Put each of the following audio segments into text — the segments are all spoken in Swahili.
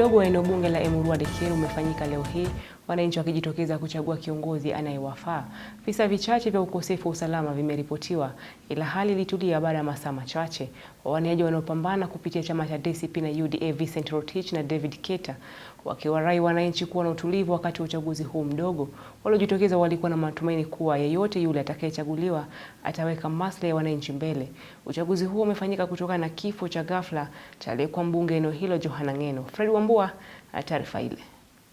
mdogo wa eneo bunge la Emurua Dikirr umefanyika leo hii, wananchi wakijitokeza kuchagua kiongozi anayewafaa. Visa vichache vya ukosefu wa usalama vimeripotiwa, ila hali ilitulia baada ya masaa machache. Wawaniaji wanaopambana kupitia chama cha DCP na UDA, Vincent Rotich na David Keta, wakiwarai wananchi kuwa na utulivu wakati wa uchaguzi huu mdogo. Waliojitokeza walikuwa na matumaini kuwa yeyote yule atakayechaguliwa ataweka maslahi ya wananchi mbele. Uchaguzi huu umefanyika kutokana na kifo cha ghafla cha aliyekuwa mbunge eneo hilo Johana Ng'eno. Fred Wambua na taarifa ile.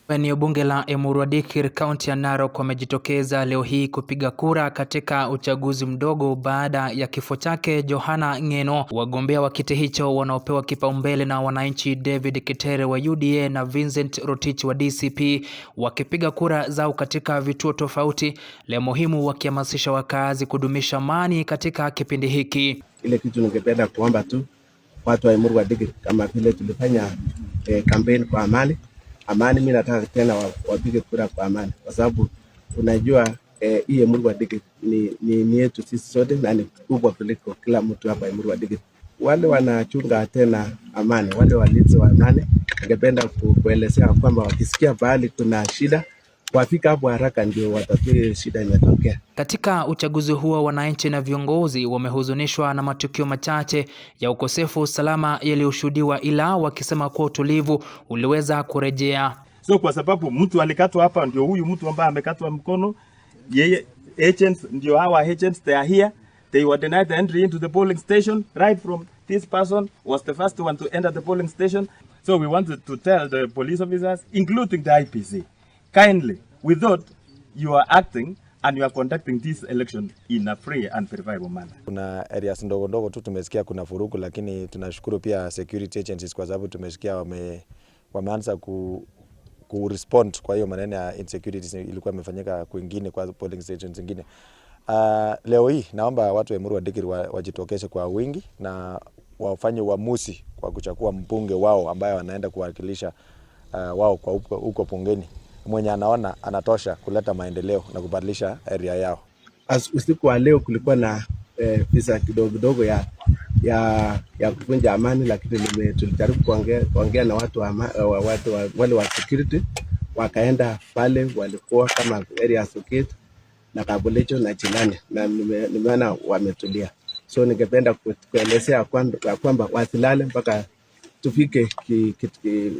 Eneo bunge la Emurua Dikirr, kaunti ya Narok, wamejitokeza leo hii kupiga kura katika uchaguzi mdogo baada ya kifo chake Johana Ng'eno. Wagombea wa kiti hicho wanaopewa kipaumbele na wananchi, David Ketere wa UDA na Vincent Rotich wa DCP, wakipiga kura zao katika vituo tofauti, leo muhimu wakihamasisha wakazi kudumisha amani katika kipindi hiki. Ile kitu ningependa kuomba tu watu wa Emurua Dikirr, kama vile tulifanya campaign kwa amani, mimi nataka tena wapige kura kwa amani, kwa sababu unajua hii Emurua Dikirr ni yetu sisi sote na ni kubwa kuliko kila mtu hapa Emurua Dikirr. Wale wanachunga tena amani, wale walinzi wa amani, ningependa kuelezea kwamba wakisikia bali kuna shida wafika hapo haraka ndio watatue shida imetokea. Katika uchaguzi huo, wananchi na viongozi wamehuzunishwa na matukio machache ya ukosefu wa usalama yaliyoshuhudiwa, ila wakisema kuwa utulivu uliweza kurejea. So kwa sababu mtu alikatwa hapa, ndio huyu mtu ambaye amekatwa mkono, yeye agents, ndio hawa agents, they are here, they were denied the entry into the polling station right from this person was the first one to enter the polling station. So we wanted to tell the police officers, including the IPC, kindly, we thought you are acting and you are conducting this election in a free and verifiable manner. Kuna areas ndogo ndogo tu tumesikia kuna furuku, lakini tunashukuru pia security agencies kwa sababu tumesikia wameanza ku respond kwa hiyo maneno ya insecurity ilikuwa imefanyika kwingine kwa polling stations zingine. Leo hii naomba watu wa Emurua Dikirr wajitokeze kwa wingi na wafanye uamuzi kwa kuchagua mbunge wao ambaye wanaenda kuwakilisha wao kwa huko bungeni, mwenye anaona anatosha kuleta maendeleo na kubadilisha area yao. Usiku wa leo kulikuwa na visa kidogo ya kuvunja amani, lakini tulijaribu kuongea na wale wa security, wakaenda pale, walikuwa kama area Sokit na Kabulecho na Chilani, na nimeona wametulia. So ningependa kuelezea kwamba wasilale mpaka tufike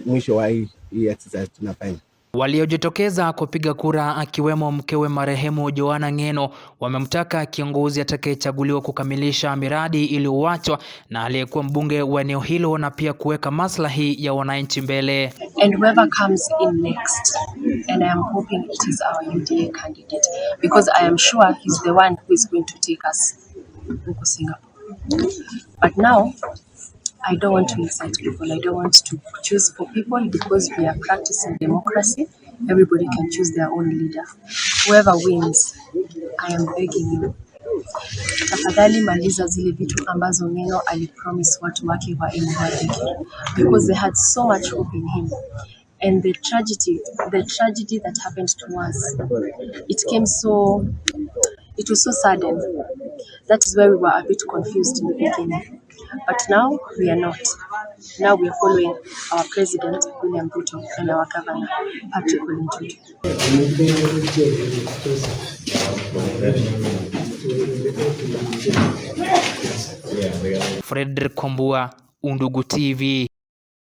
mwisho wa hii exercise tunafanya. Waliojitokeza kupiga kura, akiwemo mkewe marehemu Johana Ng'eno, wamemtaka kiongozi atakayechaguliwa kukamilisha miradi iliyoachwa na aliyekuwa mbunge wa eneo hilo na pia kuweka maslahi ya wananchi mbele. And whoever comes in next, and I am hoping it is our UDA candidate, because I am sure he's the one who is going to take us to Singapore. But now, I don't want to incite people. I don't want to choose for people, because we are practicing democracy. Everybody can choose their own leader. Whoever wins, I am begging you, tafadhali maliza zile vitu ambazo Ng'eno alipromise watu wake wa Emurua Dikirr, because they had so much hope in him. And the tragedy that happened to us, it was so sudden. That is why we were a bit confused in the beginning. But now we are not. Now we are following our president, William Ruto, and our governor, Patrick Ole Ntutu. Fred Wambua, Undugu TV.